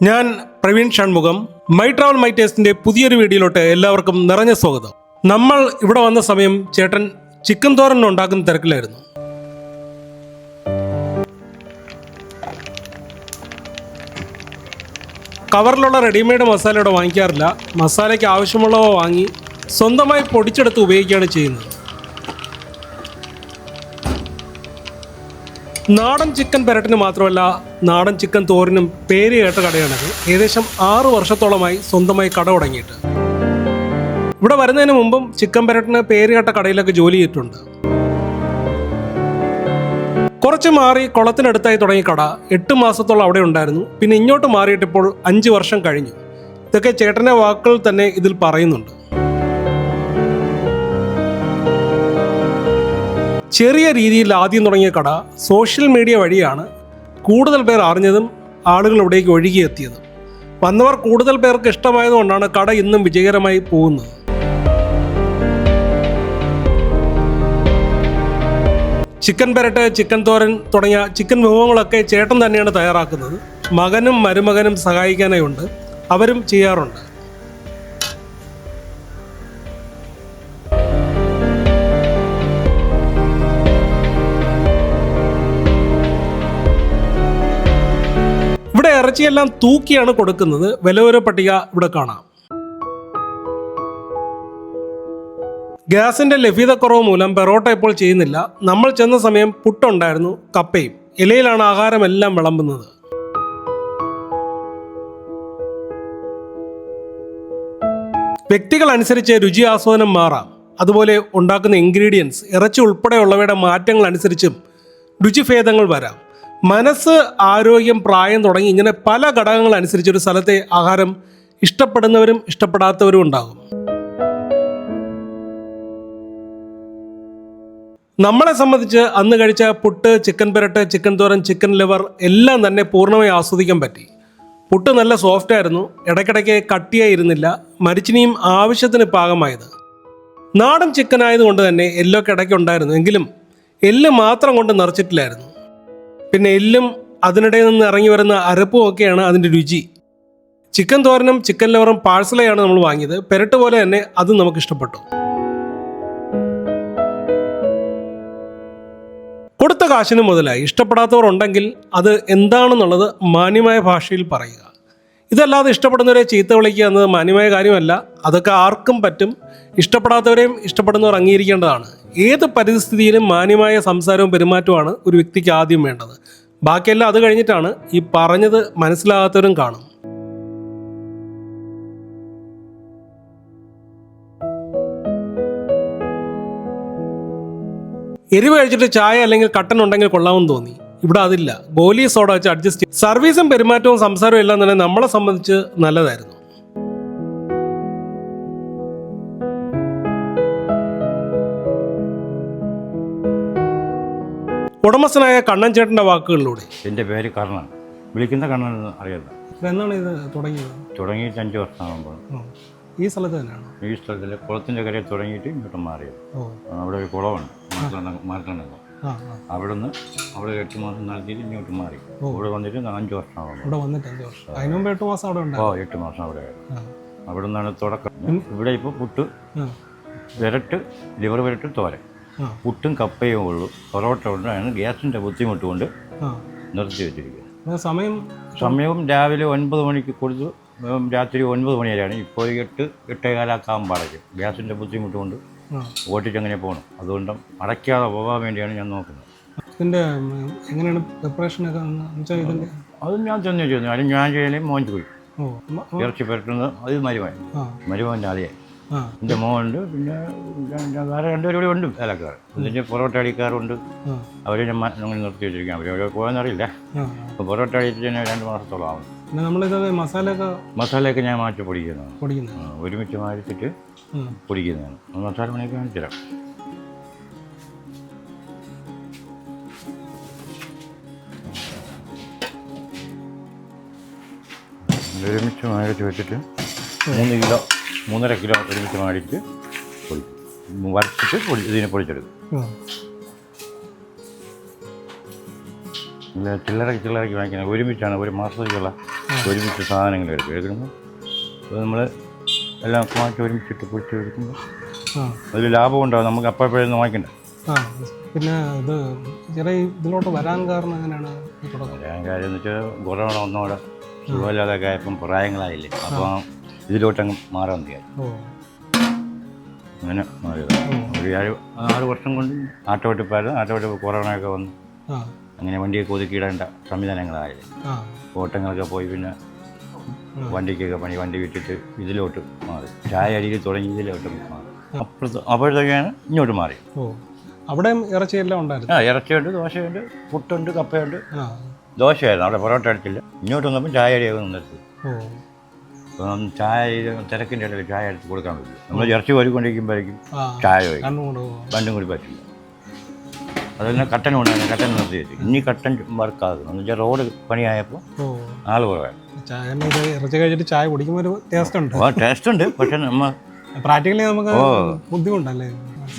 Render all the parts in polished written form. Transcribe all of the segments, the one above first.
ഞാൻ Praveen Shanmugam. My travel my ടേസ്റ്റിന്റെ പുതിയൊരു വീഡിയോയിലോട്ട് എല്ലാവർക്കും നിറഞ്ഞ സ്വാഗതം. നമ്മൾ ഇവിടെ വന്ന സമയം ചേട്ടൻ ചിക്കൻ തോരൻ ഉണ്ടാക്കുന്ന തിരക്കിലായിരുന്നു. കവറിലുള്ള റെഡിമെയ്ഡ് മസാല ഇവിടെ വാങ്ങിക്കാറില്ല. മസാലയ്ക്ക് ആവശ്യമുള്ളവ വാങ്ങി സ്വന്തമായി പൊടിച്ചെടുത്ത് ഉപയോഗിക്കുകയാണ് ചെയ്യുന്നത്. നാടൻ ചിക്കൻ പെരട്ടിന് മാത്രമല്ല, നാടൻ ചിക്കൻ തോരനും പേര് കേട്ട കടയാണത്. ഏകദേശം 6 വർഷത്തോളമായി സ്വന്തമായി കട തുടങ്ങിയിട്ട്. ഇവിടെ വരുന്നതിന് മുമ്പും ചിക്കൻ പെരട്ടിന് പേര് കേട്ട കടയിലൊക്കെ ജോലി ചെയ്തിട്ടുണ്ട്. കുറച്ച് മാറി കുളത്തിനടുത്തായി തുടങ്ങിയ കട 8 മാസത്തോളം അവിടെ ഉണ്ടായിരുന്നു. പിന്നെ ഇങ്ങോട്ട് മാറിയിട്ടിപ്പോൾ 5 വർഷം കഴിഞ്ഞു. ഇതൊക്കെ ചേട്ടൻ്റെ വാക്കുകൾ തന്നെ ഇതിൽ പറയുന്നുണ്ട്. ചെറിയ രീതിയിൽ ആദ്യം തുടങ്ങിയ കട സോഷ്യൽ മീഡിയ വഴിയാണ് കൂടുതൽ പേർ അറിഞ്ഞതും ആളുകൾ ഇവിടേക്ക് ഒഴുകിയെത്തിയതും. വന്നവർ കൂടുതൽ പേർക്ക് ഇഷ്ടമായതുകൊണ്ടാണ് കട ഇന്നും വിജയകരമായി പോകുന്നത്. ചിക്കൻ പെരട്ട്, ചിക്കൻ തോരൻ തുടങ്ങിയ ചിക്കൻ വിഭവങ്ങളൊക്കെ ചേട്ടൻ തന്നെയാണ് തയ്യാറാക്കുന്നത്. മകനും മരുമകനും സഹായിക്കാനായി ഉണ്ട്, അവരും ചെയ്യാറുണ്ട്. ഇവിടെ ഇറച്ചിയെല്ലാം തൂക്കിയാണ് കൊടുക്കുന്നത്. വിലവര പട്ടിക ഇവിടെ കാണാം. ഗ്യാസിന്റെ ലഭ്യതക്കുറവ് മൂലം പെറോട്ട ഇപ്പോൾ ചെയ്യുന്നില്ല. നമ്മൾ ചെന്ന സമയം പുട്ടുണ്ടായിരുന്നു, കപ്പയും. ഇലയിലാണ് ആഹാരമെല്ലാം വിളമ്പുന്നത്. വ്യക്തികൾ അനുസരിച്ച് രുചി ആസ്വാദനം മാറാം. അതുപോലെ ഉണ്ടാക്കുന്ന ഇൻഗ്രീഡിയൻസ്, ഇറച്ചി ഉൾപ്പെടെയുള്ളവയുടെ മാറ്റങ്ങൾ അനുസരിച്ചും രുചിഭേദങ്ങൾ വരാം. മനസ്സ്, ആരോഗ്യം, പ്രായം തുടങ്ങി ഇങ്ങനെ പല ഘടകങ്ങൾ അനുസരിച്ചൊരു സ്ഥലത്തെ ആഹാരം ഇഷ്ടപ്പെടുന്നവരും ഇഷ്ടപ്പെടാത്തവരും ഉണ്ടാകും. നമ്മളെ സംബന്ധിച്ച് അന്ന് കഴിച്ച പുട്ട്, ചിക്കൻ പെരട്ട്, ചിക്കൻ തോരൻ, ചിക്കൻ ലിവർ എല്ലാം തന്നെ പൂർണ്ണമായി ആസ്വദിക്കാൻ പറ്റി. പുട്ട് നല്ല സോഫ്റ്റ് ആയിരുന്നു, ഇടയ്ക്കിടയ്ക്ക് കട്ടിയായിരുന്നില്ല, മരിച്ചിനിയും ആവശ്യത്തിന് പാകമായത്. നാടൻ ചിക്കൻ ആയതുകൊണ്ട് തന്നെ എല്ലൊക്കെ ഇടയ്ക്ക് ഉണ്ടായിരുന്നു, എങ്കിലും എല്ല് മാത്രം കൊണ്ട് നിറച്ചിട്ടില്ലായിരുന്നു. പിന്നെ എല്ലും അതിനിടയിൽ നിന്ന് ഇറങ്ങി വരുന്ന അരപ്പും ഒക്കെയാണ് അതിൻ്റെ രുചി. ചിക്കൻ തോരനും ചിക്കൻ ലിവറും പാഴ്സലായാണ് നമ്മൾ വാങ്ങിയത്. പെരട്ട് പോലെ തന്നെ അതും നമുക്ക് ഇഷ്ടപ്പെട്ടു. കൊടുത്ത കാശിന് മുതലായി. ഇഷ്ടപ്പെടാത്തവർ ഉണ്ടെങ്കിൽ അത് എന്താണെന്നുള്ളത് മാന്യമായ ഭാഷയിൽ പറയുക. ഇതല്ലാതെ ഇഷ്ടപ്പെടുന്നവരെ ചീത്ത വിളിക്കുക എന്നത് മാന്യമായ കാര്യമല്ല. അതൊക്കെ ആർക്കും പറ്റും. ഇഷ്ടപ്പെടാത്തവരെയും ഇഷ്ടപ്പെടുന്നവർ അംഗീകരിക്കേണ്ടതാണ്. ഏത് പരിസ്ഥിതിയിലും മാന്യമായ സംസാരവും പെരുമാറ്റവുമാണ് ഒരു വ്യക്തിക്ക് ആദ്യം വേണ്ടത്. ബാക്കിയെല്ലാം അത് കഴിഞ്ഞിട്ടാണ്. ഈ പറഞ്ഞത് മനസ്സിലാകാത്തവരും കാണും. എരിവ് കഴിച്ചിട്ട് ചായ അല്ലെങ്കിൽ കട്ടൻ ഉണ്ടെങ്കിൽ കൊള്ളാമെന്ന് തോന്നി. ഇവിടെ അതില്ല. ഗോലി സോഡ വെച്ച് അഡ്ജസ്റ്റ് ചെയ്യും. സർവീസും പെരുമാറ്റവും സംസാരവും എല്ലാം തന്നെ നമ്മളെ സംബന്ധിച്ച് നല്ലതായിരുന്നു. ഉടമസ്ഥനായ കണ്ണൻ ചേട്ടൻ്റെ വാക്കുകളിലൂടെ. എൻ്റെ പേര് കർണൻ. വിളിക്കുന്ന കർണൻ അറിയാം. എന്നാണ് ഇത് തുടങ്ങിയത്? തുടങ്ങിയിട്ട് 5 വർഷമാകുമ്പോൾ. ഈ സ്ഥലത്ത് തന്നെയാണോ? ഈ സ്ഥലത്തിൽ കുളത്തിൻ്റെ കരയിൽ തുടങ്ങിയിട്ട് ഇങ്ങോട്ട് മാറിയത്. അവിടെ ഒരു കുളമുണ്ട്, മാറ്റണം. അവിടെ നിന്ന് അവിടെ 8 മാസം നടത്തിയിട്ട് ഇങ്ങോട്ട് മാറി. ഇവിടെ വന്നിട്ട് 5 വർഷമാകുമ്പോൾ. ഇവിടെ വന്നിട്ട് 5 വർഷം. അതിന് മുമ്പ് 8 മാസം അവിടെ ഉണ്ട്. 8 മാസം അവിടെ. അവിടെ നിന്നാണ് തുടക്കം. ഇവിടെ ഇപ്പോൾ പുട്ട്, പെരട്ട്, ലിവർ പെരട്ട്, തോരൻ. പുട്ടും കപ്പയും ഉള്ളൂ. പൊറോട്ട ഉണ്ട്. അതിന് ഗ്യാസിൻ്റെ ബുദ്ധിമുട്ട് കൊണ്ട് നിർത്തി വെച്ചിരിക്കുക. സമയവും രാവിലെ 9 മണിക്ക് കൊടുത്തു, രാത്രി 9 മണി വരെയാണ്. ഇപ്പോൾ 8-8:15 പാടയ്ക്കും. ഗ്യാസിൻ്റെ ബുദ്ധിമുട്ട് കൊണ്ട് ഓട്ടിച്ചങ്ങനെ പോകണം. അതുകൊണ്ട് അടയ്ക്കാതെ പോകാൻ വേണ്ടിയാണ് ഞാൻ നോക്കുന്നത്. ഇതിൻ്റെ എങ്ങനെയാണ് പ്രിപ്പറേഷനൊക്കെ? അത് ഞാൻ തന്നെ ചെയ്യുന്നു. അതിന് ഞാൻ ചെയ്യലേ മോൻ പോയി ഇറച്ചി പെരട്ടുന്നത്. അത് മരുമോൻ്റെ ആദ്യം. എൻ്റെ മോനുണ്ട്, പിന്നെ വേറെ 2 പേരും കൂടി ഉണ്ട് വേലക്കാർ. ഇതിൻ്റെ പൊറോട്ട അടിക്കാറുണ്ട്. അവർ ഞങ്ങൾ നിർത്തി വെച്ചിരിക്കാം. അവർ പോകാനറിയില്ല. അപ്പോൾ പൊറോട്ട അടിച്ചിട്ട് തന്നെ 2 മാസത്തോളം ആവും. മസാലയൊക്കെ ഞാൻ മാറ്റി പൊടിക്കുന്നതാണ്. ഒരുമിച്ച് മാറ്റിയിട്ട് പൊടിക്കുന്നതാണ്. മസാല പണിയൊക്കെ കാണിച്ചു തരാം. ഒരുമിച്ച് മാറ്റി വെച്ചിട്ട് 3 കിലോ ഒരുമിച്ച് മാടിയിട്ട് വരച്ചിട്ട് ഇതിനെ പൊടിച്ചെടുക്കും. ചില്ലറയ്ക്ക് വാങ്ങിക്കുന്നത് ഒരുമിച്ചാണ്. ഒരു മാസത്തേക്കുള്ള ഒരുമിച്ച് സാധനങ്ങൾ എടുക്കുമ്പോൾ അപ്പോൾ നമ്മൾ എല്ലാം മാറ്റി ഒരുമിച്ചിട്ട് പൊടിച്ച് എടുക്കുമ്പോൾ അതിൽ ലാഭം ഉണ്ടാവും. നമുക്ക് അപ്പോഴൊന്നും വാങ്ങിക്കണ്ട. പിന്നെ ഇത് ചെറിയ ഇതിലോട്ട് വരാൻ കാരണം എങ്ങനെയാണ്? വരാൻ കാര്യം എന്ന് വെച്ചാൽ കൊറോണ ഒന്നോടെ സുഖമില്ലാതൊക്കെ ആയപ്പം പ്രായങ്ങളായില്ലേ, അപ്പോൾ ഇതിലോട്ടങ്ങ് മാറാൻ തീയതി അങ്ങനെ മാറിയത്. ഒരു 6 വർഷം കൊണ്ട് ആട്ടോട്ടിപ്പായിരുന്നു. കൊറോണയൊക്കെ വന്നു, അങ്ങനെ വണ്ടിയൊക്കെ ഒതുക്കിയിടേണ്ട സംവിധാനങ്ങളായില്ലേ. ഓട്ടങ്ങളൊക്കെ പോയി, പിന്നെ വണ്ടിക്കൊക്കെ വണ്ടി വിട്ടിട്ട് ഇതിലോട്ട് മാറി. ചായ അരിയിൽ തുടങ്ങി ഇതിലോട്ട് മാറി. അപ്പോഴത്തേക്കാണ് ഇങ്ങോട്ട് മാറി. അവിടെ ഇറച്ചിയെല്ലാം ഉണ്ടായിരുന്നു. ഇറച്ചിയുണ്ട്, ദോശയുണ്ട്, പുട്ടുണ്ട്, കപ്പയുണ്ട്. ദോശയായിരുന്നു അവിടെ, പൊറോട്ട അടിച്ചില്ല. ഇങ്ങോട്ട് വന്നപ്പോൾ ചായ അരിയൊക്കെ നിർത്തി. അപ്പം ചായ തിരക്കിൻ്റെ ഇടയിൽ ചായ എടുത്ത് കൊടുക്കാൻ പറ്റില്ല. നമ്മൾ ഇറച്ചി കോരിക്കൊണ്ടിരിക്കുമ്പോഴേക്കും ചായ രണ്ടും കൂടി പറ്റില്ല. അതുപോലെ കട്ടൻ ഉണ്ടായിരുന്നു, കട്ടൻ നിർത്തി വെച്ചു. ഇനി കട്ടൻ വർക്കാകുന്നു എന്ന് വെച്ചാൽ റോഡ് പണിയായപ്പോൾ ആൾ കുറവാണ്. ഇറച്ചി കഴിച്ചിട്ട് ചായ കുടിക്കുമ്പോൾ ഒരു ടേസ്റ്റ് ഉണ്ട്. ടേസ്റ്റ് ഉണ്ട്, പക്ഷെ നമ്മൾ പ്രാക്ടിക്കലി നമുക്ക് ബുദ്ധിമുട്ടല്ലേ.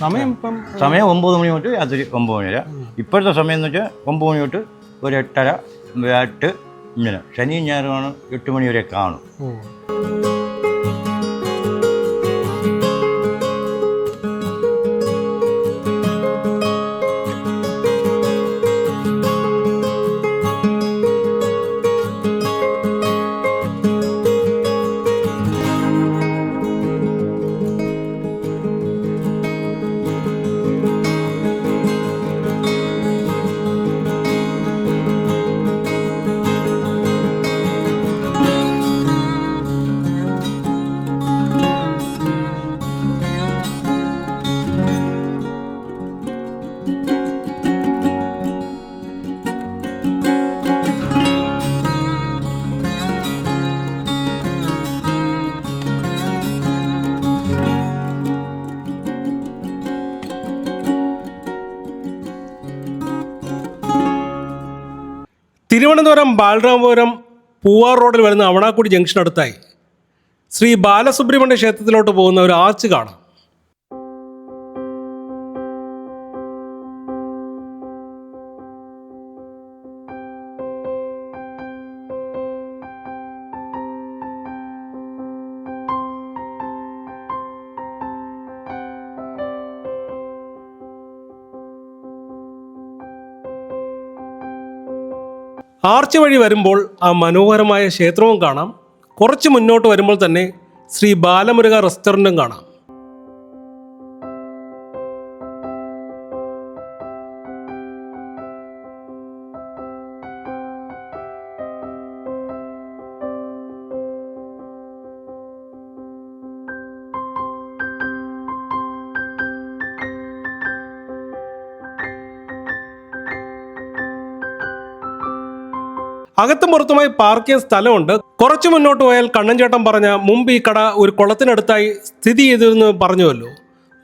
സമയം 9 മണി തൊട്ട് രാത്രി 9 മണി വരെ. ഇപ്പോഴത്തെ സമയം എന്ന് വെച്ചാൽ 9 മണി തൊട്ട് ഒരു 8:30, 8 ഇങ്ങനെ. ശനിയും ഞായറുമാണ് 8 മണി വരെ കാണും. തിരുവനന്തപുരം ബാലരാമപുരം പൂവാർ റോഡിൽ വരുന്ന അവണാക്കുടി ജംഗ്ഷൻ അടുത്തായി ശ്രീ ബാലസുബ്രഹ്മണ്യ ക്ഷേത്രത്തിലോട്ട് പോകുന്ന ഒരു ആർച്ച് കാണാം. ആർച്ച് വഴി വരുമ്പോൾ ആ മനോഹരമായ ക്ഷേത്രവും കാണാം. കുറച്ച് മുന്നോട്ട് വരുമ്പോൾ തന്നെ ശ്രീ ബാലമുരുക റെസ്റ്റോറൻറ്റും കാണാം. അകത്തും പുറത്തുമായി പാർക്ക് ചെയ്യാൻ സ്ഥലമുണ്ട്. കുറച്ച് മുന്നോട്ട് പോയാൽ കണ്ണൻ ചേട്ടൻ പറഞ്ഞ മുമ്പ് ഈ കട ഒരു കുളത്തിനടുത്തായി സ്ഥിതി ചെയ്തിരുന്നു പറഞ്ഞുവല്ലോ.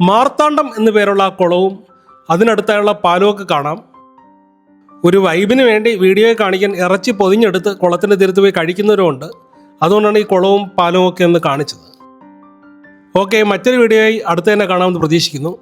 മാർത്താണ്ഡം എന്നു പേരുള്ള ആ കുളവും അതിനടുത്തായുള്ള പാലമൊക്കെ കാണാം. ഒരു വൈബിന് വേണ്ടി വീഡിയോയിൽ കാണിക്കാൻ ഇറച്ചി പൊതിഞ്ഞെടുത്ത് കുളത്തിൻ്റെ തീരത്ത് പോയി കഴിക്കുന്നവരുമുണ്ട്. അതുകൊണ്ടാണ് ഈ കുളവും പാലവും ഒക്കെ ഒന്ന് കാണിച്ചത്. ഓക്കെ, മറ്റൊരു വീഡിയോയായി അടുത്ത് തന്നെ കാണാമെന്ന് പ്രതീക്ഷിക്കുന്നു.